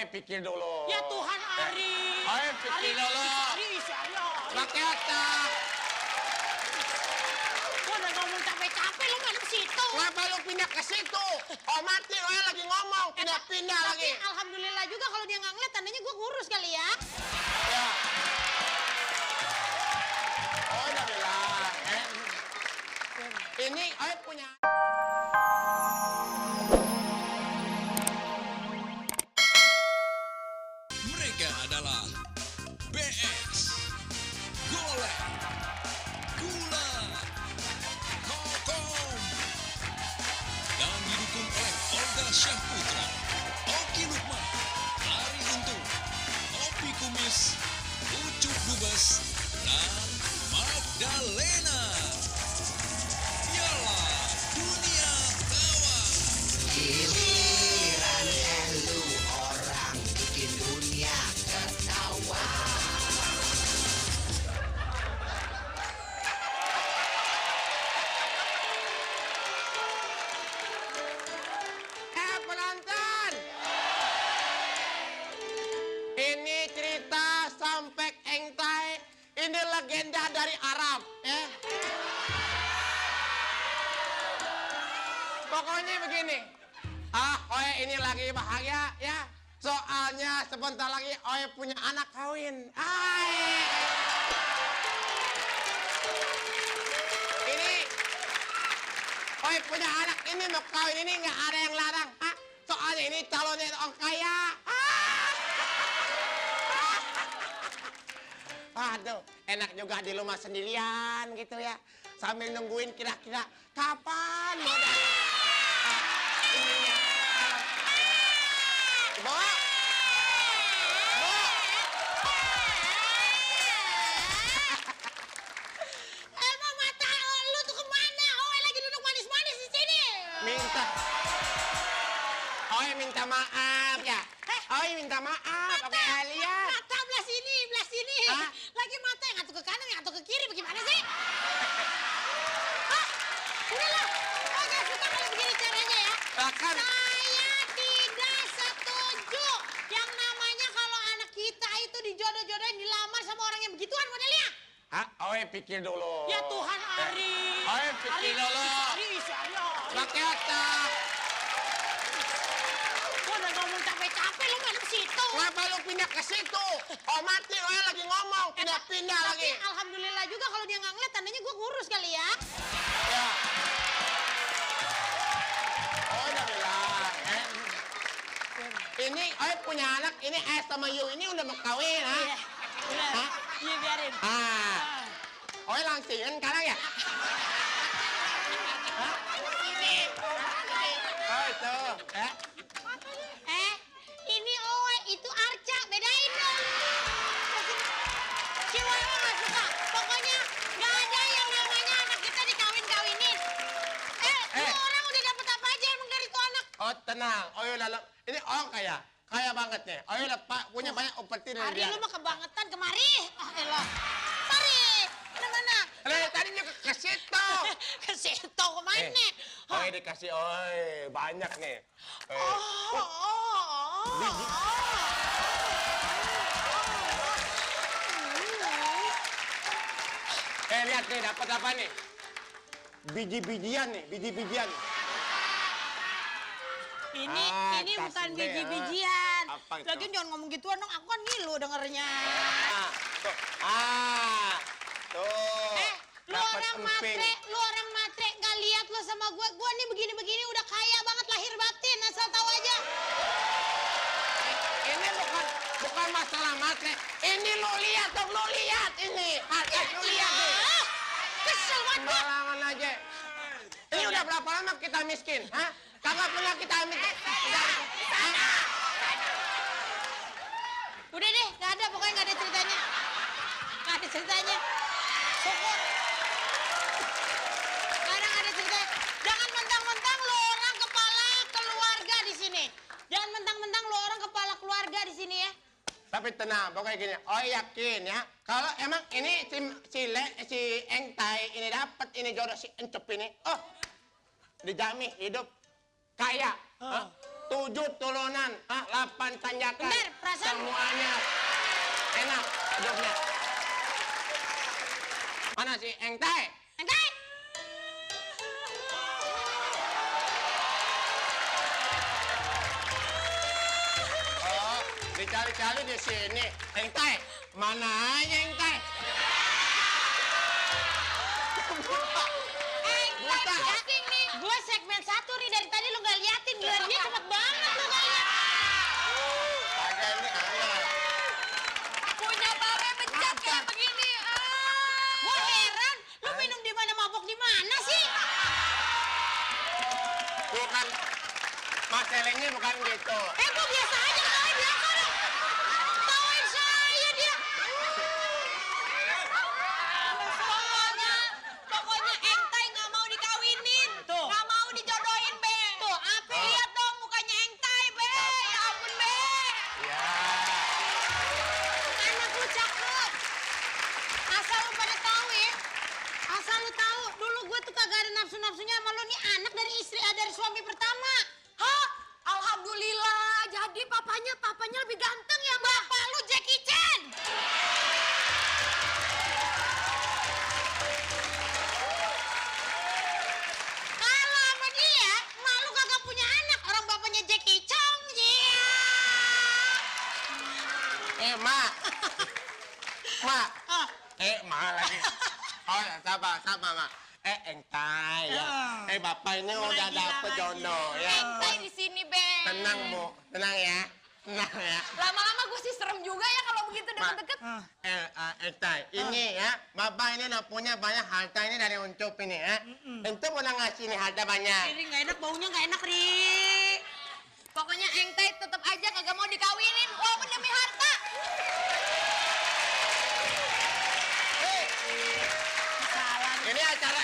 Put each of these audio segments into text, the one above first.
Oi, pikir dulu. Ya Tuhan, Ari. Oi, pikir dulu. Ari, Ari. Pakai otak. Gua udah ngomong capek-capek, lu main ke situ. Kenapa lu pindah ke situ? Oh mati, lo lagi ngomong, pindah-pindah Tapi lagi. alhamdulillah juga kalau dia nggak ngeliat, tandanya gua ngurus kali ya. Ya. Oh, udah bilang. Ini Oi punya. Mereka adalah BS, Golek, Gula, Kokom, dan didukung oleh Olga Syahputra, Oki Lukman, Ari Untung, Opi Kumis, Ucup Dubes, dan Magdalena. Yalah Dunia Tawa. Giliran elu orang bikin dunia ketawa. Penonton. Ini cerita Sampek Engtai. Ini legenda dari Arab, ya. Pokoknya begini. Oi ini lagi bahagia, ya. Soalnya sebentar lagi Oi punya anak kawin. Ini Oi punya anak ini mau kawin ini nggak ada yang larang. Soalnya ini calonnya orang kaya. Aduh, enak juga di rumah sendirian gitu ya. Sambil nungguin kira-kira kapan mau datang. Ininya. Bu. Bu. Emang mata lu tuh kemana? Oh, lagi duduk manis-manis di sini. Minta. Oi minta maaf ya. Oi minta maaf. Oke Alia. Mata belah sini, belah sini. Hah? Lagi mata yang atau ke kanan, yang atau ke kiri, bagaimana sih? Hah? Udahlah. Oh, gak suka kalau begini caranya ya. Bahkan. Saya tidak setuju. Yang namanya kalau anak kita itu dijodoh-jodohin, dilamar sama orang yang begituan modelnya. Oi pikir dulu. Ya Tuhan, Ari. Oi pikir dulu. Ari. Pakai otak. Gua udah ngomong capek-capek, lu main ke situ. Kenapa lu pindah ke situ? Oh mati, lo lagi ngomong, pindah-pindah Tapi lagi. alhamdulillah juga kalau dia nggak ngeliat, tandanya gua ngurus kali ya. Ya. Oh udah bilang. Ini Oi punya anak, ini S sama Yu ini udah mau kawin, ha? Iya, udah. Hah? Iya, biarin. Oi langsingin sekarang ya? Oh itu, Ini Owe, itu Arca, bedain dong. Si Owe nggak suka. Pokoknya nggak ada yang namanya anak kita dikawin-kawinin. Lu orang udah dapet apa aja emang dari tuh anak? Oh tenang, Oi udah, ini orang kaya banget nih. Oi udah punya banyak opportunity dari Hari dia. lu mah kebangetan kemari. Elah. Mari. Mana-mana. Tadi juga ke situ. Ke situ kemana? Oi dikasih Oi banyak nih. Lihat nih dapat apa nih? Biji-bijian nih, biji-bijian. Ini bukan tasbih, biji-bijian. Apa itu? Lagian jangan ngomong gituan dong, aku kan ngilu dengernya. Tuh. Tuh. Lu Dapat orang emping. matre, nggak lihat lo sama gue nih begini-begini udah kaya banget lahir batin, asal tahu aja. Ini bukan masalah matre. Ini lo lihat dong, lo lihat ini. Lu lihat nih. Kesel banget gua. Sembarangan aja. Ini udah berapa lama kita miskin? Hah? Kagak pernah kita miskin. Udah deh, nggak ada, pokoknya nggak ada ceritanya. Nggak ada ceritanya. Syukur. Nggak ada ceritanya. Jangan mentang-mentang lo orang kepala keluarga di sini. Jangan mentang-mentang lo orang kepala keluarga di sini ya. Tapi tenang, pokoknya gini. Oh yakin ya. Kalau emang ini si Engtai ini dapat ini jodoh si Encep ini. Oh, dijamin hidup kaya. 7 turunan, 8 tanjakan. Bener, perasaan- Semuanya enak hidupnya. Mana si Engtai? Engtai! Oh, dicari-cari di sini. Engtai, mana aja Engtai? Buta. Engtai, nih. Gue segmen 1 nih, dari tadi lu gak liatin. Gelarnya cepet banget lu kayaknya. Ada ini ada. Punya babe bejat kayak begini. Gue heran, lu minum di mana mabok di mana sih? Bukan, masalahnya bukan gitu. Gue biasa aja kali biasa dong. Tawain saya dia. Pokoknya Engtai nggak mau dikawinin. Tuh. Nggak mau dijodohin, Be. Tuh, apa lihat dong mukanya Engtai, Be. Ya ampun, Be. Ya. Anak lu cakep. Asal lu pada tahu ya. Asal lu tahu, dulu gue tuh kagak ada nafsu-nafsunya sama lu nih, anak dari dari suami pertama. Hah? Alhamdulillah. Jadi papanya lebih ganteng ya, Mbak? Bapak lu Jackie Chan. Kalau sama dia, malu kagak punya anak. Orang bapaknya Jackie Chan. Mak. Mak. Ah. Mak lagi. Oh, sabar, Mak. Engtai ya. Bapak ini udah dapet jodoh ya. Engtai di sini, Be. Tenang, Bu. Tenang ya. Tenang ya. Lama-lama gue sih serem juga ya kalau begitu deket-deket. Engtai, ini ya. Bapak ini udah punya banyak harta ini dari Uncup ini ya. Uncup udah ngasih nih harta banyak. Ini nggak enak, baunya nggak enak, Ri. Pokoknya Engtai tetap aja kagak mau dikawinin walaupun demi harta. Ini acara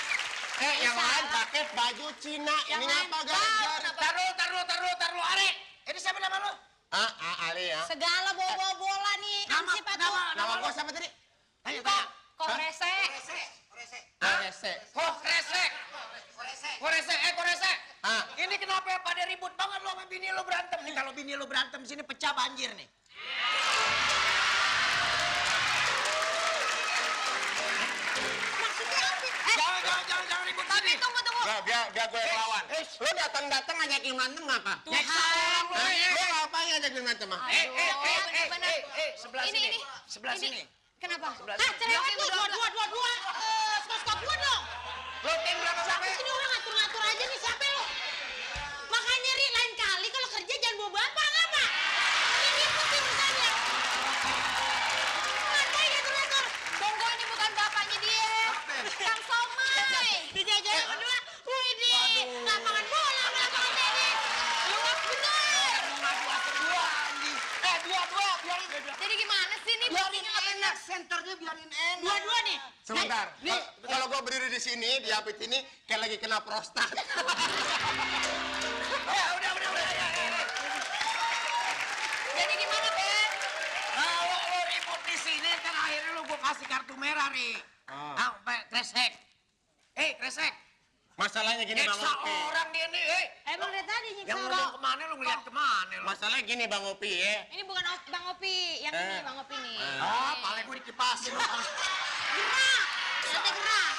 yang lain pakai baju Cina. Yang Ini lain apa tahu garis-garis? Taruh, Ari. Ini siapa nama lu? Ali ya. Segala bawa bola nih, ansip atau Nama gua siapa tadi? Tanya, kok kok rese. Rese. Oh, kresek. Koresek. Ini kenapa ya pada ribut banget lu sama bini lu berantem nih? Kalau bini lu berantem sini pecah banjir nih. Maksudnya apa? Jangan ribut Tapi sini. tunggu. Biar gue yang lawan. Lu datang ngajakin berantem ngapa? Nyeksa orang lu. Lu ngapain ngajakin berantem mah? Bener-bener. Sebelah Ini, sini. ini. Sebelah Ini. sini. Kenapa? Sebelah Ah, sini. cerewet lu, dua. Skop gua dong. Lu tim berapa Siapa sampai? sih ini orang ngatur-ngatur aja nih, siapa lu? Makanya, Ri, lain kali kalau kerja jangan bawa bapak, ngapa? Ini ikutin urusannya. Ngapain ngatur-ngatur? Tunggu, ini bukan bapaknya dia. Kang Somai. Dijajarin berdua. Widih, lapangan bola, lapangan tenis. Luas bener. Dua, biarin. Jadi gimana sih nih? Biarin Bikinnya nggak bener. enak, senternya biarin enak. Dua-dua nih. Sebentar. Kalau gue berdiri di sini, di apit ini kayak lagi kena prostat. Udah. Ya. Jadi gimana, Ben? Kalau lo ribut di sini, kan akhirnya lo gue kasih kartu merah, Ri. Kresek. Kresek. Masalahnya gini Bang Nyeksa Opi. orang dia nih, Emang dari tadi nyiksa Yang lu. ngomong kemana lo ngeliat kemana lo? Masalahnya gini Bang Opi ya. Ini bukan Bang Opi, yang ini Bang Opi nih. Paling gue dikipasin lo. Gerak, nanti gerak.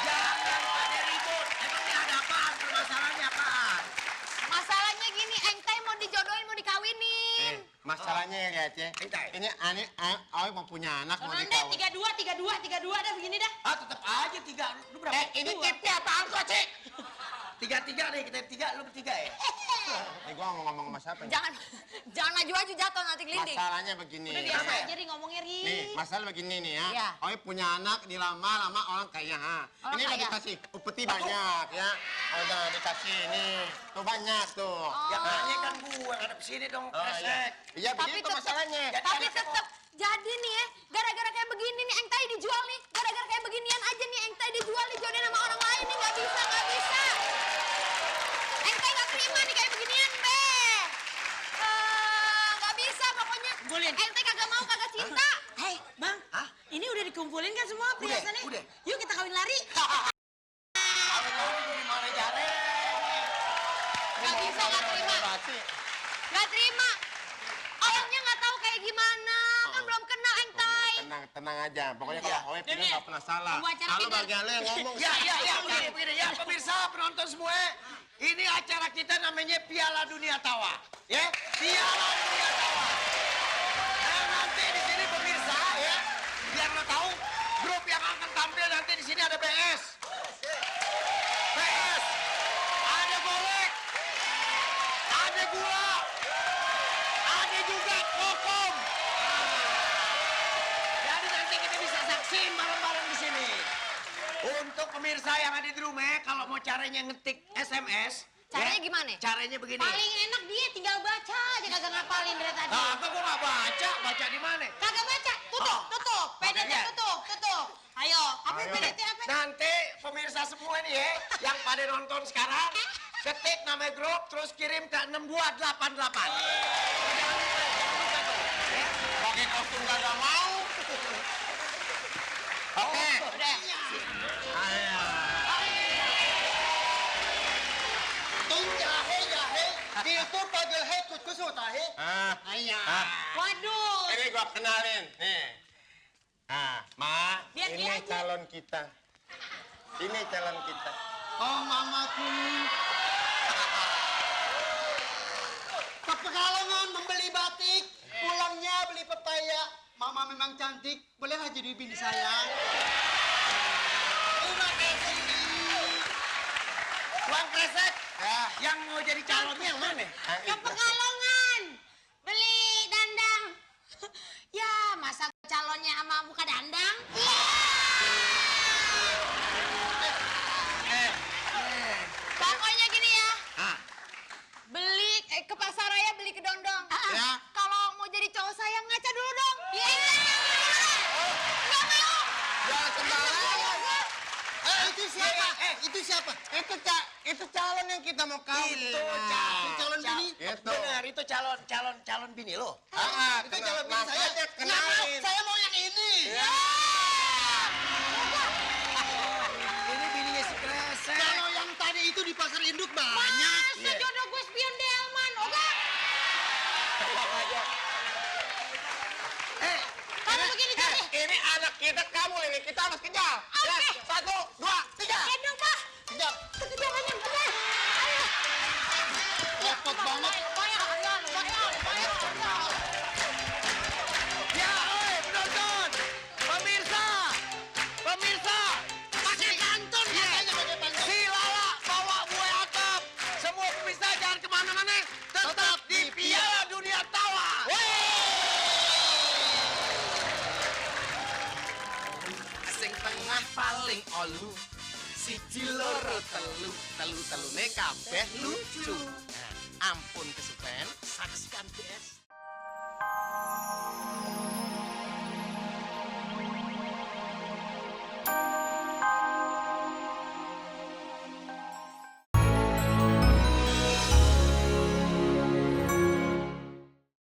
Jangan pada ribut. Emang ini ada apaan? Permasalahannya apaan? Masalahnya gini, Engtai mau dijodohin, mau dikawinin. Masalahnya ya lihat ya. Engtai. Ini Awi mau punya anak mau Soalnya dikawin. 3-2 dah begini dah. Tetep aja 3. Lu berapa? Ini tipnya apaan kok, Cik? 3 nih, kita 3, lu bertiga ya? Gua mau ngomong sama siapa nih? Jangan maju-maju jatuh nanti gelinding. Masalahnya begini. Udah biasa Apa ya? aja Ri ngomongnya, Ri. Nih, masalah begini nih ya. Iya. Awi punya anak dilama-lama orang kaya. Orang Ini udah kaya. dikasih upeti banyak ya. Udah dikasih ini. Tuh banyak tuh. Ya kayaknya kan gue ngadep sini dong, Oh, iya. kresek. Iya, begitu masalahnya. Tapi tetep jadi nih ya, gara-gara kayak begini nih Engtai dijual nih. Gara-gara kayak beginian aja nih Engtai dijual, dijodohin sama orang lain nih. Nggak bisa. Engtai nggak terima nih kayak beginian, Be. Nggak bisa pokoknya. Kumpulin. Engtai kagak mau, kagak cinta. Hei, Bang. Hah? Ini udah dikumpulin kan semua perhiasannya? udah. Yuk kita kawin lari. Kawin-kawin gimana caranya? Nggak bisa, nggak terima. nggak terima. Orangnya nggak tahu kayak gimana, kan belum kenal engtai. Tenang aja. Pokoknya kalau Oe pindah nggak pernah salah. Tunggu acara Kalau pindah. bagian lo yang ngomong. Ya, begini. Ya, pemirsa, penonton semua. Ini acara kita namanya Piala Dunia Tawa. Ya, Piala Dunia Tawa. Nah, nanti di sini pemirsa, ya, biar lo tahu, grup yang akan tampil nanti di sini ada BS. BS. Ada golek. Ada gula. Ada juga kokom. Jadi nanti kita bisa saksiin bareng-bareng di sini. Untuk pemirsa yang ada di rumah, kalau mau caranya ngetik SMS, Caranya gimana? Caranya begini. Paling enak dia tinggal baca aja, kagak ngapalin dari tadi. Ah, apa gua nggak baca? Baca di mana? Kagak baca, tutup. PDT ya. tutup. Ayo, apa Ayo. PDT apa? Nanti pemirsa semua nih ya, yang pada nonton sekarang, ketik nama grup, terus kirim ke 6288. Jangan lupa tuh. Ya. Pakai kostum kagak mau. Oke. Udah. तुम चाहे दिल तो पागल है कुछ कुछ होता है Waduh. Ini gua kenalin. Nih. Ma, Biar ini dia aja. calon kita. Ini calon kita. oh mamaku ke Pekalongan membeli batik pulangnya beli pepaya mama memang cantik bolehlah jadi bini saya terima kasih Tuan Kresek, yang mau jadi calonnya yang mana? Ke Pekalongan. Beli dandang. Ya, masa calonnya sama muka dandang? Pokoknya gini ya. Beli ke pasar raya beli kedondong. Ya. Kalau mau jadi cowok saya ngaca dulu dong. Iya. Nggak mau. Jangan sembarangan. itu siapa Itu calon yang kita mau kawin. Itu calon bini Itu. Benar, itu calon bini lo. itu calon bini saya Makanya kenapa kenalin. saya mau yang ini Ini bininya si Kresek. kalau yang tadi itu di pasar induk banyak Masa jodoh gue spion Delman, oga? Kalau begini jadi. Ini anak kita kamu ini. Kita harus kejar. Ya, Oke. 1, 2, 3. Gendong, Pak. Kejar. Kejarannya bener. Ayo. repot banget Lumayan. Ya, oi, penonton, pemirsa, pakai pantun katanya pakai pantun si Lala bawa buah atap. Semua pemirsa jangan kemana-mana, tetap di Piala Dunia Tawa. Sing tengah paling olu. Siji loro telu. Telu-telune kabeh lucu. Ampun kesupen, saksikan BS.